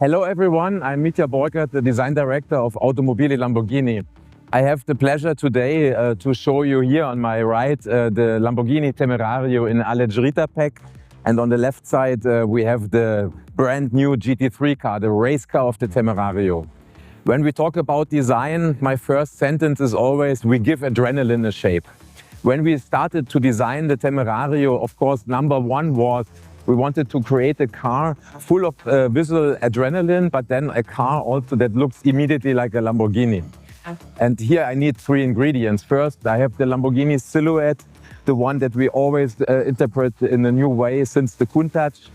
Hello everyone, I'm Mitja Borkert, the design director of Automobili Lamborghini. I have the pleasure today to show you here on my right the Lamborghini Temerario in Alleggerita pack, and on the left side we have the brand new GT3 car, the race car of the Temerario. When we talk about design, my first sentence is always, we give adrenaline a shape. When we started to design the Temerario, of course, number one was we wanted to create a car full of visual adrenaline, but then a car also that looks immediately like a Lamborghini. And here I need three ingredients. First, I have the Lamborghini silhouette, the one that we always interpret in a new way since the Countach.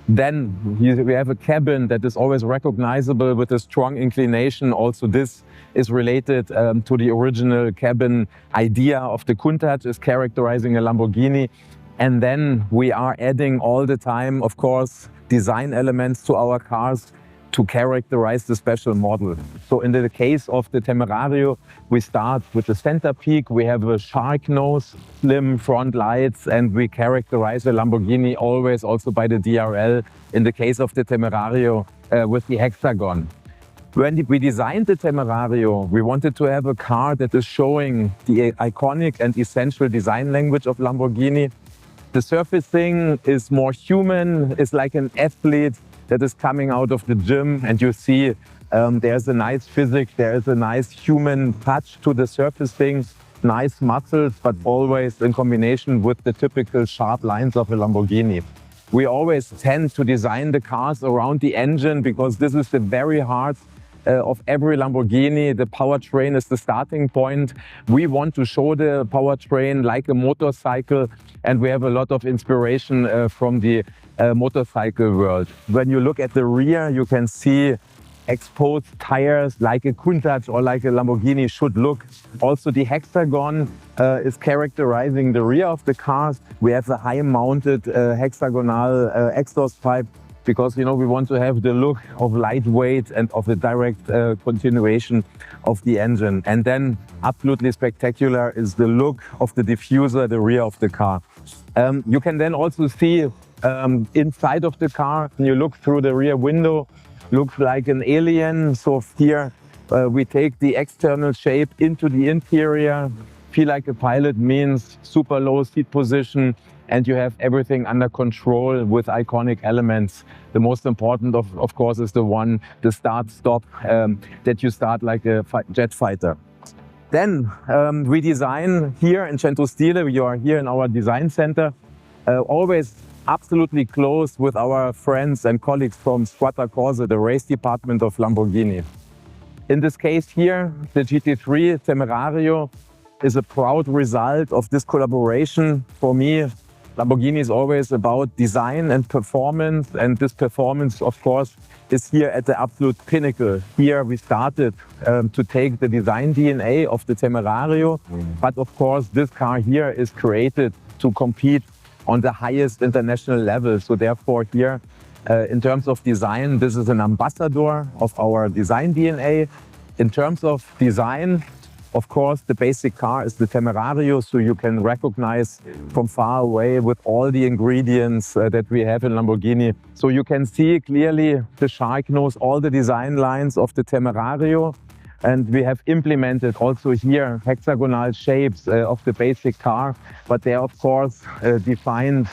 Then we have a cabin that is always recognizable with a strong inclination. Also, this is related to the original cabin idea of the Countach, is characterizing a Lamborghini. And then we are adding all the time, of course, design elements to our cars to characterize the special model. So in the case of the Temerario, we start with the center peak. We have a shark nose, slim front lights, and we characterize the Lamborghini always also by the DRL. In the case of the Temerario, with the hexagon. When we designed the Temerario, we wanted to have a car that is showing the iconic and essential design language of Lamborghini. The surfacing is more human, it's like an athlete that is coming out of the gym, and you see there's a nice physics, there's a nice human touch to the surfacing, nice muscles, but always in combination with the typical sharp lines of a Lamborghini. We always tend to design the cars around the engine because this is the very heart of every Lamborghini. The powertrain is the starting point. We want to show the powertrain like a motorcycle, and we have a lot of inspiration from the motorcycle world. When you look at the rear, you can see exposed tires like a Countach or like a Lamborghini should look. Also, the hexagon is characterizing the rear of the cars. We have a high-mounted hexagonal exhaust pipe because, you know, we want to have the look of lightweight and of the direct continuation of the engine. And then absolutely spectacular is the look of the diffuser, the rear of the car. You can then also see inside of the car, when you look through the rear window, looks like an alien. So here we take the external shape into the interior. Feel like a pilot means super low seat position, and you have everything under control with iconic elements. The most important, of course, is the start-stop, that you start like a jet fighter. Then we design here in Centro Stile. We are here in our design center, always absolutely close with our friends and colleagues from Squadra Corse, the race department of Lamborghini. In this case here, the GT3 Temerario is a proud result of this collaboration. For me, Lamborghini is always about design and performance, and this performance, of course, is here at the absolute pinnacle. Here we started to take the design DNA of the Temerario, but of course this car here is created to compete on the highest international level. So therefore here, in terms of design, this is an ambassador of our design DNA. In terms of design, of course, the basic car is the Temerario, so you can recognize from far away with all the ingredients that we have in Lamborghini. So you can see clearly the shark nose, all the design lines of the Temerario. And we have implemented also here hexagonal shapes of the basic car, but they are of course defined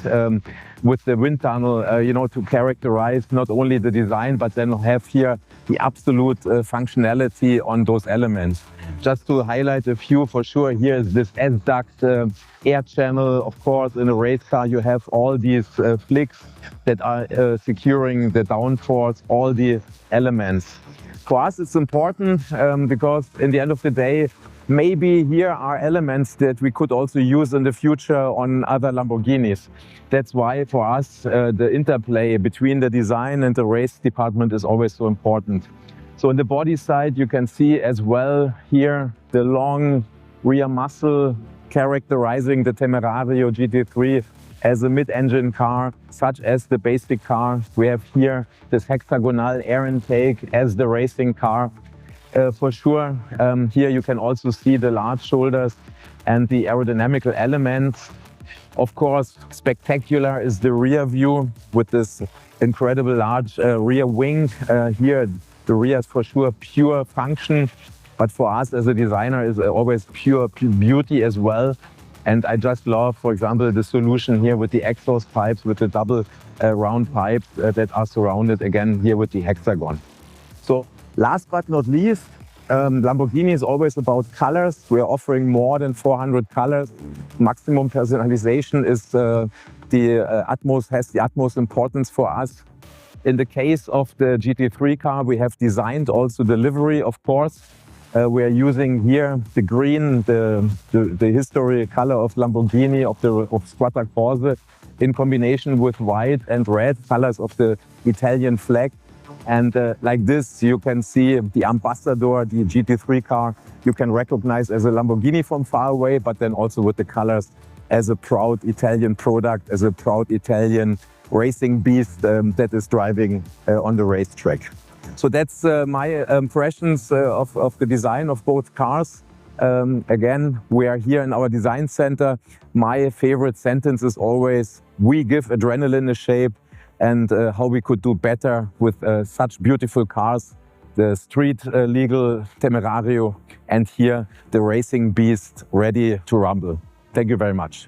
with the wind tunnel, you know, to characterize not only the design, but then have here the absolute functionality on those elements. Just to highlight a few, for sure, here is this S-duct air channel. Of course, in a race car, you have all these flicks that are securing the downforce, all the elements. For us, it's important because in the end of the day, maybe here are elements that we could also use in the future on other Lamborghinis. That's why for us, the interplay between the design and the race department is always so important. So on the body side, you can see as well here the long rear muscle characterizing the Temerario GT3 as a mid-engine car, such as the basic car. We have here this hexagonal air intake as the racing car. For sure, here you can also see the large shoulders and the aerodynamical elements. Of course, spectacular is the rear view with this incredible large rear wing. Here, the rear is for sure pure function, but for us as a designer is always pure beauty as well. And I just love, for example, the solution here with the exhaust pipes, with the double round pipes that are surrounded again here with the hexagon. So last but not least, Lamborghini is always about colors. We are offering more than 400 colors. Maximum personalization is has the utmost importance for us. In the case of the GT3 car, we have designed also the livery, of course. We are using here the green, the history color of Lamborghini, of Squadra Corse, in combination with white and red colors of the Italian flag. And like this, you can see the Ambassador, the GT3 car, you can recognize as a Lamborghini from far away, but then also with the colors as a proud Italian product, as a proud Italian racing beast that is driving on the racetrack. So that's my impressions of the design of both cars. Again, we are here in our design center. My favorite sentence is always, we give adrenaline a shape, and how we could do better with such beautiful cars. The street legal Temerario, and here the racing beast ready to rumble. Thank you very much.